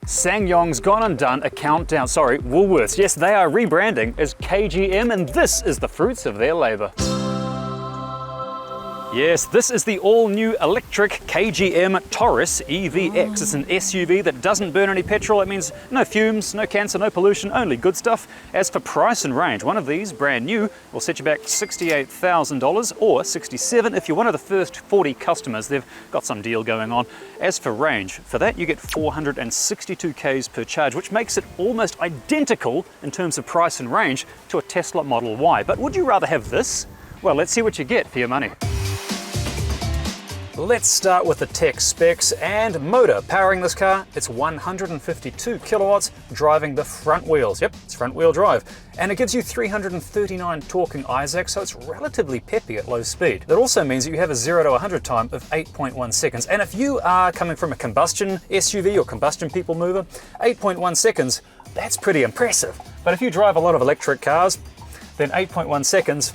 SsangYong's gone and done a countdown. Sorry, Woolworths. Yes, they are rebranding as KGM, and this is the fruits of their labor. Yes, this is the all-new electric KGM Torres EVX. It's an SUV that doesn't burn any petrol. It means no fumes, no cancer, no pollution, only good stuff. As for price and range, one of these, brand new, will set you back $68,000 or $67,000 if you're one of the first 40 customers. They've got some deal going on. As for range, for that you get 462 k's per charge, which makes it almost identical in terms of price and range to a Tesla Model Y. But would you rather have this? Well, let's see what you get for your money. Let's start with the tech specs and motor. Powering this car, it's 152 kilowatts, driving the front wheels. Yep, it's front wheel drive. And it gives you 339 torque in Isaac, so it's relatively peppy at low speed. That also means that you have a 0 to 100 time of 8.1 seconds. And if you are coming from a combustion SUV or combustion people mover, 8.1 seconds, that's pretty impressive. But if you drive a lot of electric cars, then 8.1 seconds,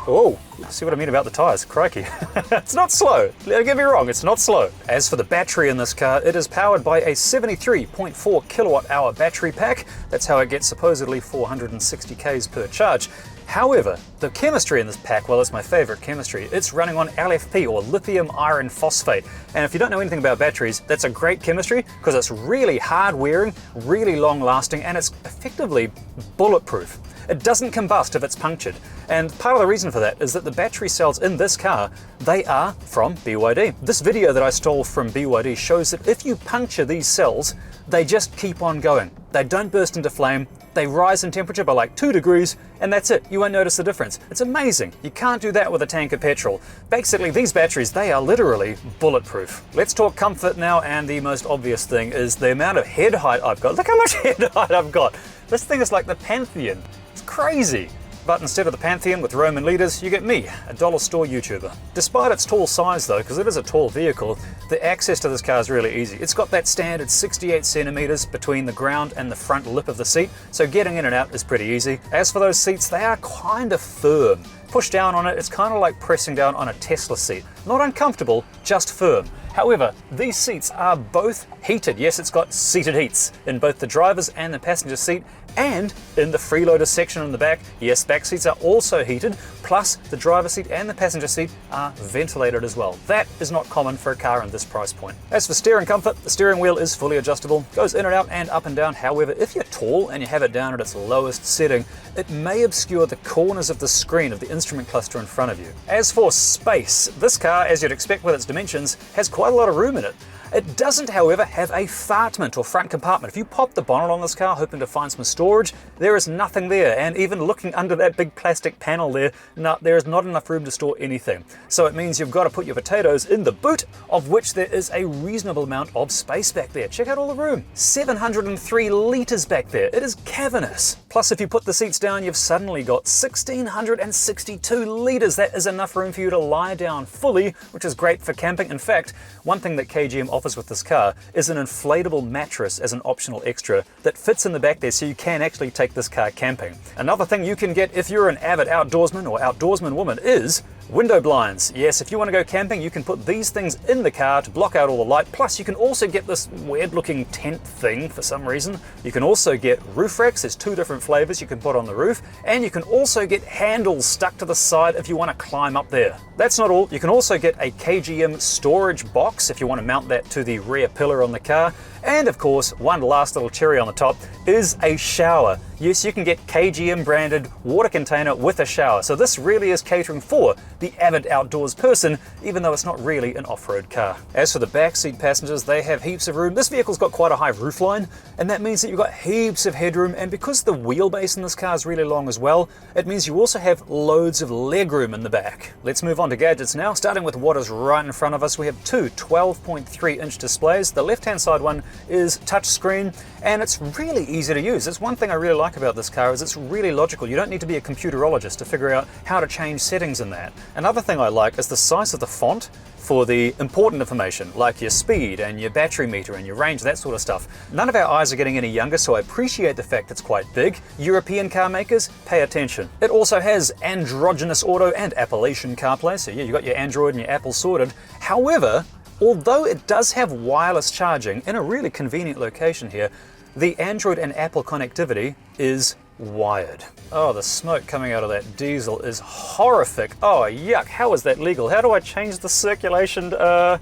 oh, see what I mean about the tyres, crikey. It's not slow, don't get me wrong, it's not slow. As for the battery in this car, it is powered by a 73.4 kilowatt hour battery pack. That's how it gets supposedly 460 k's per charge. However, the chemistry in this pack, well, it's my favorite chemistry. It's running on LFP, or lithium iron phosphate. And if you don't know anything about batteries, that's a great chemistry because it's really hard wearing, really long lasting, and it's effectively bulletproof. It doesn't combust if it's punctured. And part of the reason for that is that the battery cells in this car, they are from BYD. This video that I stole from BYD shows that if you puncture these cells, they just keep on going. They don't burst into flame. They rise in temperature by like 2 degrees, and that's it. You won't notice the difference. It's amazing. You can't do that with a tank of petrol. Basically, these batteries, they are literally bulletproof. Let's talk comfort now, and the most obvious thing is the amount of head height I've got. Look how much head height I've got. This thing is like the Pantheon. It's crazy. But instead of the Pantheon with Roman leaders, you get me, a dollar store YouTuber. Despite its tall size though, because it is a tall vehicle, the access to this car is really easy. It's got that standard 68 centimeters between the ground and the front lip of the seat, so getting in and out is pretty easy. As for those seats, they are kind of firm. Push down on it, it's kind of like pressing down on a Tesla seat. Not uncomfortable, just firm. However, these seats are both heated. Yes, it's got seated heats in both the driver's and the passenger seat, and in the freeloader section in the back, yes, back seats are also heated, plus the driver's seat and the passenger seat are ventilated as well. That is not common for a car in this price point. As for steering comfort, the steering wheel is fully adjustable, goes in and out and up and down. However, if you're tall and you have it down at its lowest setting, it may obscure the corners of the screen of the instrument cluster in front of you. As for space, this car, as you'd expect with its dimensions, has quite a lot of room in it. It doesn't, however, have a fartment or front compartment. If you pop the bonnet on this car hoping to find some storage, there is nothing there. And even looking under that big plastic panel there, no, there is not enough room to store anything. So it means you've got to put your potatoes in the boot, of which there is a reasonable amount of space back there. Check out all the room. 703 litres back there. It is cavernous. Plus, if you put the seats down, you've suddenly got 1,662 litres. That is enough room for you to lie down fully, which is great for camping. In fact, one thing that KGM offers with this car is an inflatable mattress as an optional extra that fits in the back there, so you can actually take this car camping. Another thing you can get if you're an avid outdoorsman or outdoorsman woman is window blinds. Yes, if you want to go camping, you can put these things in the car to block out all the light. Plus, you can also get this weird looking tent thing for some reason. You can also get roof racks. There's 2 different flavors you can put on the roof. And you can also get handles stuck to the side if you want to climb up there. That's not all. You can also get a KGM storage box if you want to mount that to the rear pillar on the car. And of course, one last little cherry on the top is a shower. Yes, you can get KGM branded water container with a shower. So this really is catering for the avid outdoors person, even though it's not really an off-road car. As for the backseat passengers, they have heaps of room. This vehicle's got quite a high roofline, and that means that you've got heaps of headroom. And because the wheelbase in this car is really long as well, it means you also have loads of legroom in the back. Let's move on to gadgets now, starting with what is right in front of us. We have 2 12.3-inch displays. The left-hand side one is touchscreen, and it's really easy to use. That's one thing I really like about this car, is it's really logical. You don't need to be a computerologist to figure out how to change settings in that. Another thing I like is the size of the font for the important information, like your speed and your battery meter and your range, that sort of stuff. None of our eyes are getting any younger, so I appreciate the fact it's quite big. European car makers, pay attention. It also has androgynous auto and Appalachian CarPlay, so yeah, you got your Android and your Apple sorted. However, Although it does have wireless charging in a really convenient location here, the Android and Apple connectivity is wired. Oh, the smoke coming out of that diesel is horrific. Oh, yuck. How is that legal? How do I change the circulation? Oh,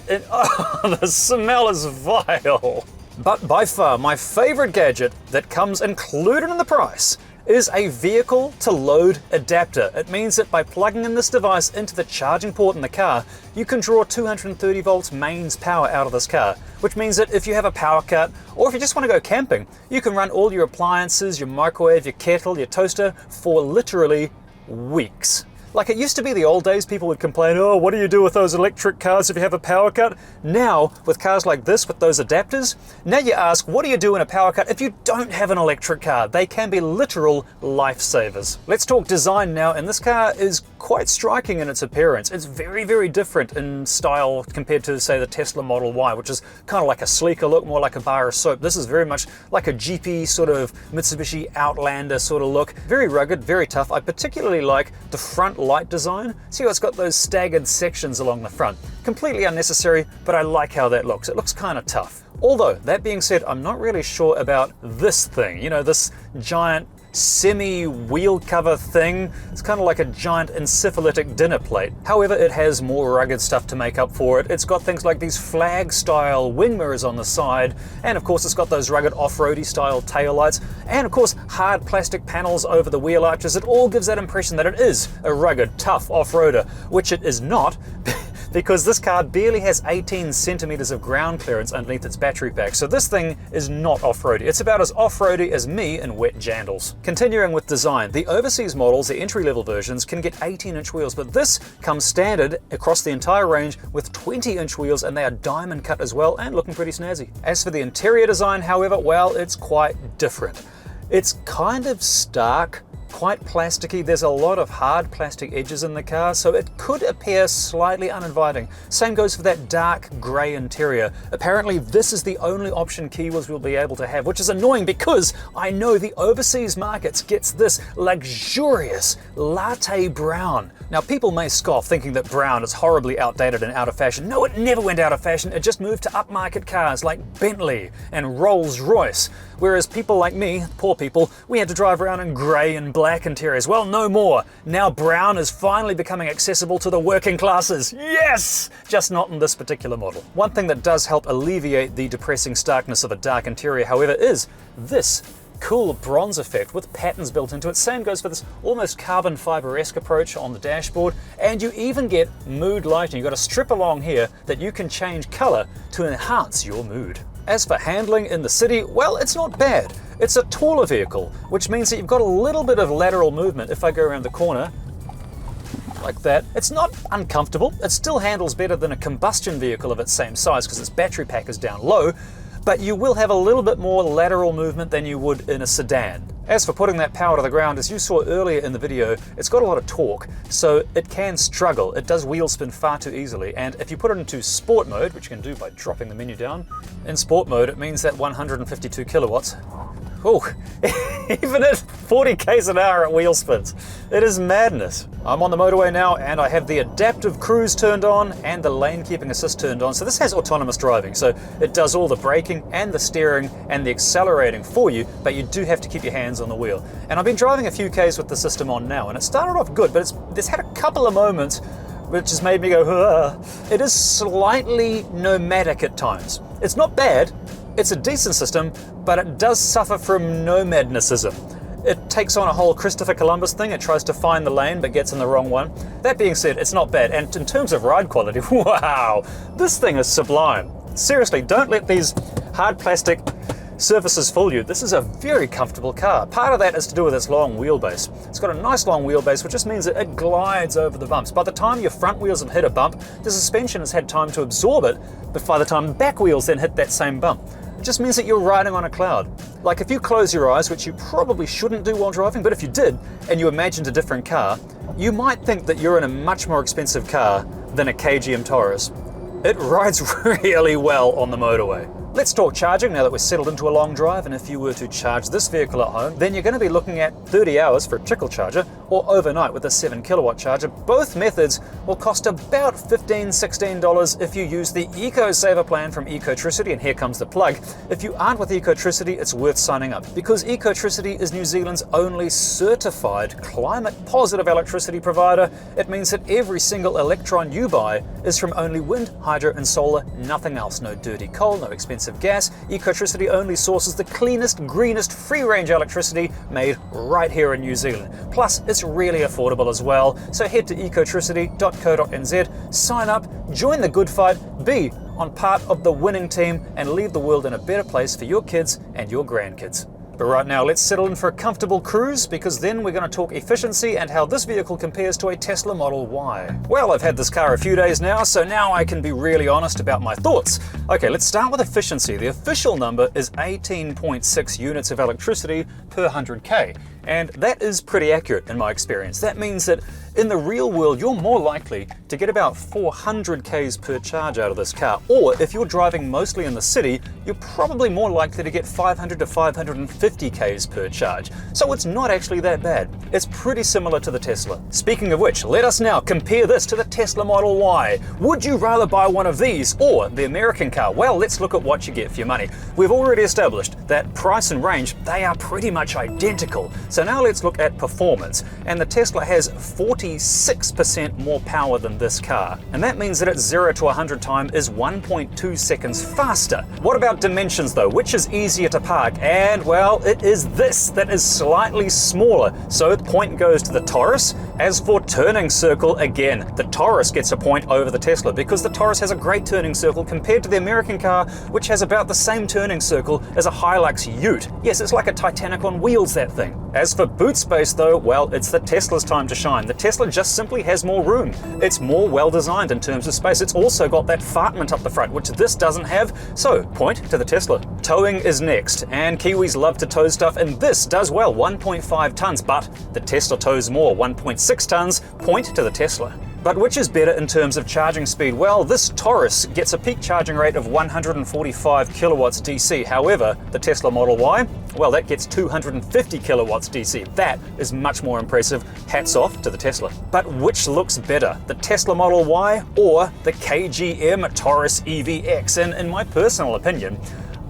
the smell is vile. But by far, my favorite gadget that comes included in the price is a vehicle to load adapter. It means that by plugging in this device into the charging port in the car, you can draw 230 volts mains power out of this car, which means that if you have a power cut, or if you just want to go camping, you can run all your appliances, your microwave, your kettle, your toaster for literally weeks. Like it used to be the old days, people would complain, oh, what do you do with those electric cars if you have a power cut? Now, with cars like this, with those adapters, now you ask, what do you do in a power cut if you don't have an electric car? They can be literal lifesavers. Let's talk design now, and this car is quite striking in its appearance. It's very, very different in style compared to, say, the Tesla Model Y, which is kind of like a sleeker look, more like a bar of soap. This is very much like a Jeepy sort of Mitsubishi Outlander sort of look. Very rugged, very tough. I particularly like the front light design. See how it's got those staggered sections along the front. Completely unnecessary, but I like how that looks. It looks kind of tough. Although, that being said, I'm not really sure about this thing. You know, this giant semi-wheel cover thing. It's kind of like a giant encephalitic dinner plate. However, it has more rugged stuff to make up for it. It's got things like these flag-style wing mirrors on the side, and of course it's got those rugged off-roady style taillights, and of course hard plastic panels over the wheel arches. It all gives that impression that it is a rugged, tough off-roader, which it is not. Because this car barely has 18 centimeters of ground clearance underneath its battery pack, so this thing is not off-roady. It's about as off-roady as me in wet jandals. Continuing with design, the overseas models, the entry-level versions, can get 18-inch wheels, but this comes standard across the entire range with 20-inch wheels, and they are diamond cut as well and looking pretty snazzy. As for the interior design, however, well, it's quite different. It's kind of stark, quite plasticky. There's a lot of hard plastic edges in the car, so it could appear slightly uninviting. Same goes for that dark grey interior. Apparently this is the only option Kiwis will be able to have, which is annoying because I know the overseas markets gets this luxurious latte brown. Now people may scoff thinking that brown is horribly outdated and out of fashion. No, it never went out of fashion. It just moved to upmarket cars like Bentley and Rolls-Royce. Whereas people like me, poor people, we had to drive around in grey and black interiors. Well, no more. Now brown is finally becoming accessible to the working classes. Yes! Just not in this particular model. One thing that does help alleviate the depressing starkness of a dark interior, however, is this cool bronze effect with patterns built into it. Same goes for this almost carbon fiber-esque approach on the dashboard, and you even get mood lighting. You've got a strip along here that you can change color to enhance your mood. As for handling in the city, well, it's not bad. It's a taller vehicle, which means that you've got a little bit of lateral movement. If I go around the corner, like that, it's not uncomfortable. It still handles better than a combustion vehicle of its same size because its battery pack is down low, but you will have a little bit more lateral movement than you would in a sedan. As for putting that power to the ground, as you saw earlier in the video, it's got a lot of torque, so it can struggle. It does wheel spin far too easily, and if you put it into sport mode, which you can do by dropping the menu down, in sport mode it means that 152 kilowatts, oh, even at 40 k's an hour it wheel spins. It is madness. I'm on the motorway now and I have the adaptive cruise turned on and the lane keeping assist turned on. So this has autonomous driving. So it does all the braking and the steering and the accelerating for you, but you do have to keep your hands on the wheel. And I've been driving a few k's with the system on now, and it started off good, but it's had a couple of moments which has made me go, ugh. It is slightly nomadic at times. It's not bad. It's a decent system, but it does suffer from nomadnessism. It takes on a whole Christopher Columbus thing. It tries to find the lane, but gets in the wrong one. That being said, it's not bad. And in terms of ride quality, wow, this thing is sublime. Seriously, don't let these hard plastic surfaces fool you. This is a very comfortable car. Part of that is to do with its long wheelbase. It's got a nice long wheelbase, which just means that it glides over the bumps. By the time your front wheels have hit a bump, the suspension has had time to absorb it, but by the time back wheels then hit that same bump, it just means that you're riding on a cloud. Like if you close your eyes, which you probably shouldn't do while driving, but if you did, and you imagined a different car, you might think that you're in a much more expensive car than a KGM Torres. It rides really well on the motorway. Let's talk charging now that we're settled into a long drive, and if you were to charge this vehicle at home, then you're going to be looking at 30 hours for a trickle charger or overnight with a 7 kilowatt charger. Both methods will cost about $15–16 if you use the EcoSaver plan from Ecotricity, and here comes the plug. If you aren't with Ecotricity, it's worth signing up because Ecotricity is New Zealand's only certified climate positive electricity provider. It means that every single electron you buy is from only wind, hydro and solar, nothing else. No dirty coal, no expensive gas. Ecotricity only sources the cleanest, greenest, free-range electricity made right here in New Zealand. Plus, it's really affordable as well. So head to ecotricity.co.nz, sign up, join the good fight, be on part of the winning team, and leave the world in a better place for your kids and your grandkids. But right now, let's settle in for a comfortable cruise, because then we're going to talk efficiency and how this vehicle compares to a Tesla Model Y. Well, I've had this car a few days now, so now I can be really honest about my thoughts. Okay, let's start with efficiency. The official number is 18.6 units of electricity per 100k. And that is pretty accurate in my experience. That means that in the real world, you're more likely to get about 400 k's per charge out of this car. Or if you're driving mostly in the city, you're probably more likely to get 500 to 550 k's per charge. So it's not actually that bad. It's pretty similar to the Tesla. Speaking of which, let us now compare this to the Tesla Model Y. Would you rather buy one of these or the American car? Well, let's look at what you get for your money. We've already established that price and range, they are pretty much identical. So now let's look at performance. And the Tesla has 46% more power than this car. And that means that its 0 to 100 time is 1.2 seconds faster. What about dimensions though? Which is easier to park? And well, it is this that is slightly smaller. So the point goes to the Torres. As for turning circle, again, the Torres gets a point over the Tesla because the Torres has a great turning circle compared to the American car, which has about the same turning circle as a Hilux Ute. Yes, it's like a Titanic on wheels, that thing. As for boot space though, well, it's the Tesla's time to shine. The Tesla just simply has more room. It's more well designed in terms of space. It's also got that fartment up the front, which this doesn't have, so point to the Tesla. Towing is next, and Kiwis love to tow stuff, and this does well, 1.5 tons, but the Tesla tows more, 1.6 tons, point to the Tesla. But which is better in terms of charging speed? Well, this Torres gets a peak charging rate of 145 kilowatts DC. However, the Tesla Model Y, well, that gets 250 kilowatts DC. That is much more impressive. Hats off to the Tesla. But which looks better, the Tesla Model Y or the KGM Torres EVX? And in my personal opinion,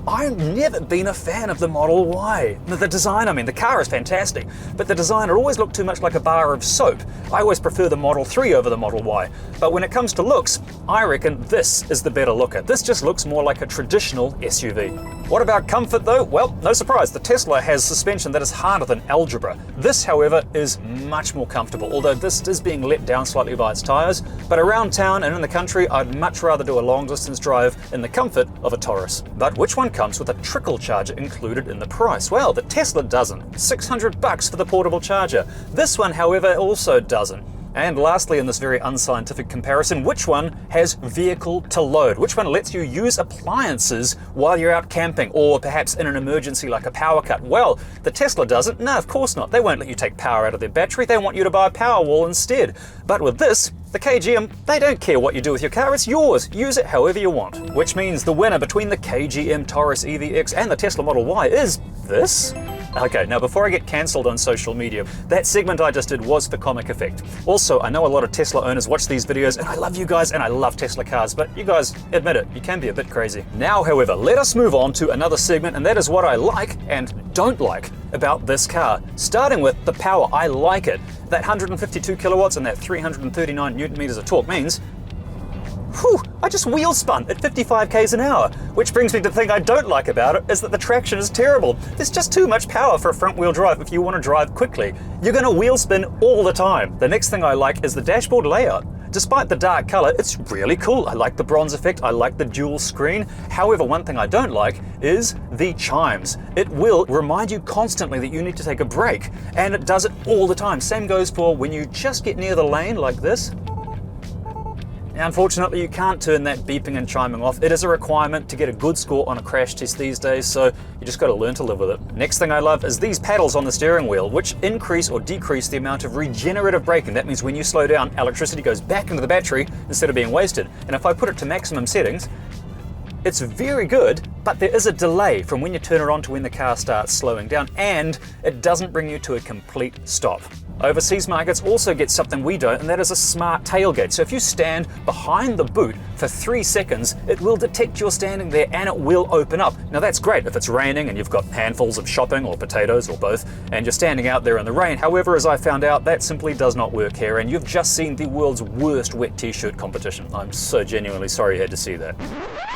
I've never been a fan of the Model Y. The design, I mean, the car is fantastic, but the design, it always looked too much like a bar of soap. I always prefer the Model 3 over the Model Y. But when it comes to looks, I reckon this is the better looker. This just looks more like a traditional SUV. What about comfort though? Well, no surprise, the Tesla has suspension that is harder than algebra. This, however, is much more comfortable, although this is being let down slightly by its tires. But around town and in the country, I'd much rather do a long distance drive in the comfort of a Taurus. But which one comes with a trickle charger included in the price? Well, the Tesla doesn't. $600 for the portable charger. This one, however, also doesn't. And lastly, in this very unscientific comparison, which one has vehicle to load? Which one lets you use appliances while you're out camping, or perhaps in an emergency like a power cut? Well, the Tesla doesn't. No, of course not. They won't let you take power out of their battery. They want you to buy a Powerwall instead. But with this, the KGM, they don't care what you do with your car, it's yours. Use it however you want. Which means the winner between the KGM Torres EVX and the Tesla Model Y is this. Okay, now before I get cancelled on social media, that segment I just did was for comic effect. Also, I know a lot of Tesla owners watch these videos, and I love you guys, and I love Tesla cars, but you guys, admit it, you can be a bit crazy. Now, however, let us move on to another segment, and that is what I like and don't like about this car. Starting with the power, I like it. That 152 kilowatts and that 339 newton meters of torque means whew, I just wheel spun at 55 k's an hour, which brings me to the thing I don't like about it is that the traction is terrible. There's just too much power for a front wheel drive if you want to drive quickly. You're going to wheel spin all the time. The next thing I like is the dashboard layout. Despite the dark color, it's really cool. I like the bronze effect, I like the dual screen. However, one thing I don't like is the chimes. It will remind you constantly that you need to take a break, and it does it all the time. Same goes for when you just get near the lane like this. Unfortunately, you can't turn that beeping and chiming off. It is a requirement to get a good score on a crash test these days, so you just got to learn to live with it. Next thing I love is these paddles on the steering wheel, which increase or decrease the amount of regenerative braking. That means when you slow down, electricity goes back into the battery instead of being wasted. And if I put it to maximum settings, It's very good, but there is a delay from when you turn it on to when the car starts slowing down, and it doesn't bring you to a complete stop. Overseas markets also get something we don't, and that is a smart tailgate. So if you stand behind the boot for 3 seconds, it will detect you're standing there and it will open up. Now that's great if it's raining and you've got handfuls of shopping or potatoes or both, and you're standing out there in the rain. However, as I found out, that simply does not work here, and you've just seen the world's worst wet t-shirt competition. I'm so genuinely sorry you had to see that.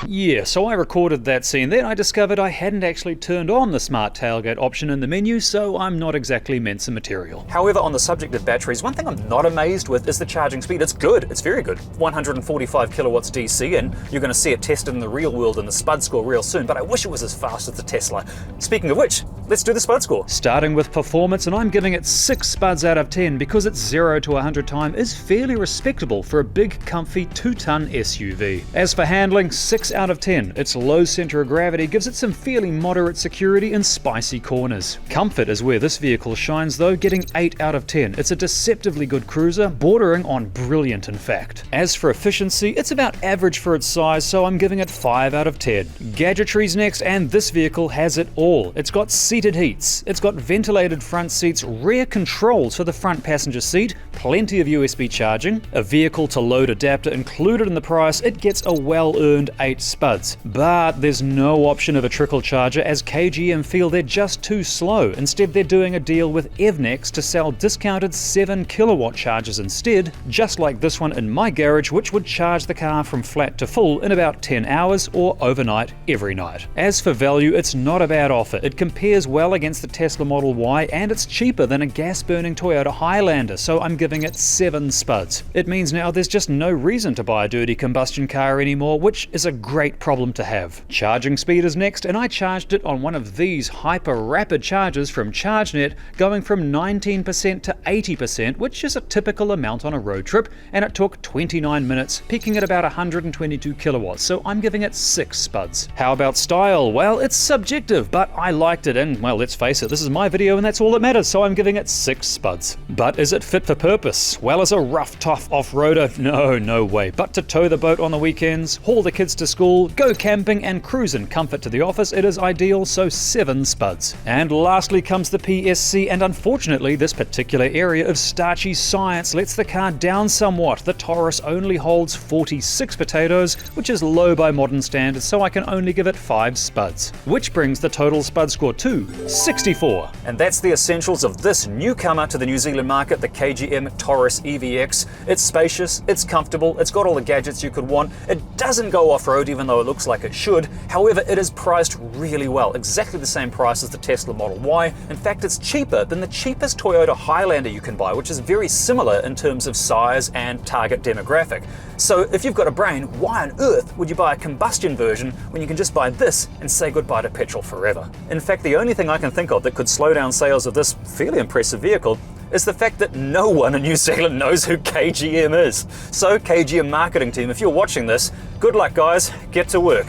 Yeah, so I recorded that scene. Then I discovered I hadn't actually turned on the smart tailgate option in the menu, so I'm not exactly Mensa material. However, on the subject of batteries, one thing I'm not amazed with is the charging speed. It's good, it's very good. 145 kilowatts DC, and you're going to see it tested in the real world in the Spudscore real soon, but I wish it was as fast as the Tesla. Speaking of which, let's do the Spudscore. Starting with performance, and I'm giving it 6 spuds out of 10 because its 0 to 100 time is fairly respectable for a big, comfy 2-ton SUV. As for handling, 6 out of 10. Its low center of gravity gives it some fairly moderate security in spicy corners. Comfort is where this vehicle shines though, getting 8 out of 10. It's a deceptively good cruiser, bordering on brilliant in fact. As for efficiency, it's about average for its size, so I'm giving it 5 out of 10. Gadgetry's next, and this vehicle has it all. It's got seated heats, it's got ventilated front seats, rear controls for the front passenger seat, plenty of USB charging, a vehicle to load adapter included in the price. It gets a well-earned 8 spuds. But there's no option of a trickle charger, as KGM feel they're just too slow. Instead, they're doing a deal with EVX to sell discounted 7 kilowatt chargers instead, just like this one in my garage, which would charge the car from flat to full in about 10 hours or overnight every night. As for value, it's not a bad offer. It compares well against the Tesla Model Y, and it's cheaper than a gas-burning Toyota Highlander, so I'm giving it 7 spuds. It means now there's just no reason to buy a dirty combustion car anymore, which is a great problem to have. Charging speed is next, and I charged it on one of these hyper-rapid chargers from ChargeNet, going from 19% to 80%, which is a typical amount on a road trip, and it took 29 minutes, peaking at about 122 kilowatts, so I'm giving it 6 spuds. How about style? Well, it's subjective, but I liked it, and well, let's face it, this is my video and that's all that matters, so I'm giving it 6 spuds. But is it fit for purpose? Well, as a rough, tough off-roader, no way. But to tow the boat on the weekends, haul the kids to school, go camping, and cruise in comfort to the office, it is ideal, so 7 spuds. And lastly comes the PSC, and unfortunately this particular area of starchy science lets the car down somewhat. The Taurus only holds 46 potatoes, which is low by modern standards, so I can only give it 5 spuds. Which brings the total spud score to 64. And that's the essentials of this newcomer to the New Zealand market, the KGM Torres EVX. It's spacious, it's comfortable, it's got all the gadgets you could want. It doesn't go off-road even though it looks like it should. However, it is priced really well, exactly the same price as the Tesla Model Y. In fact, it's cheaper than the cheapest Toyota Highlander you can buy, which is very similar in terms of size and target demographic. So if you've got a brain, why on earth would you buy a combustion version when you can just buy this and say goodbye to petrol forever? In fact, the only thing I can think of that could slow down sales of this fairly impressive vehicle is the fact that no one in New Zealand knows who KGM is. So KGM marketing team, if you're watching this, good luck guys, get to work.